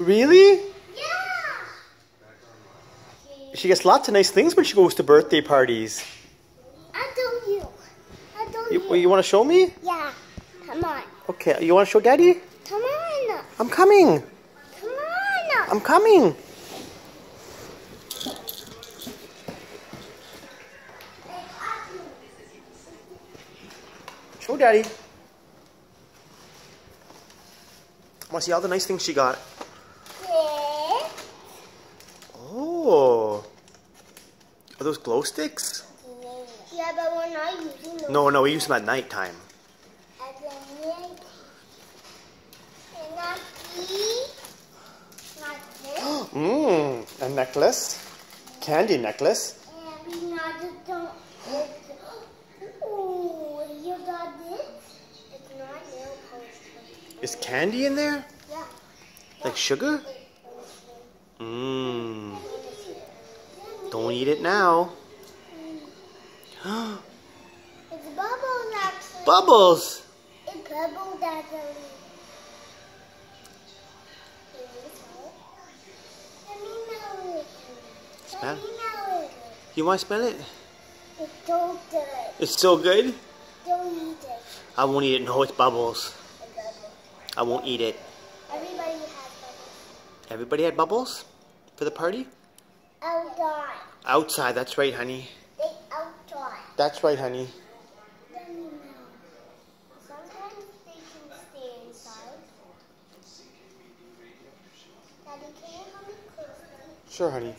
Really? Yeah. She gets lots of nice things when she goes to birthday parties. I told you. I told you. You want to show me? Yeah. Come on. Okay, you want to show Daddy? Come on. I'm coming. Come on. I'm coming. Show Daddy. I want to see all the nice things she got. Yeah. Oh. Are those glow sticks? Yeah, but we're not using them. No, we use them at nighttime. At the night. And not these. Not this. Mmm, a necklace. Candy necklace. And we not don't. Oh, you got this? It's not nail polish. Is candy in there? Yeah. Like sugar? Mmm. Don't eat it now. It's bubbles actually. Bubbles! It's bubbles actually. Let me know it. Smell? Let me know it. You want to smell it? It's so good. It's so good? Don't eat it. I won't eat it. No, it's bubbles. It's bubbles. I won't eat it. Everybody has bubbles. Everybody had bubbles for the party? Outside. Outside, that's right, honey. They outside. That's right, honey. Let me know. Sometimes they can stay inside. Daddy, can you help me close them? Sure, honey.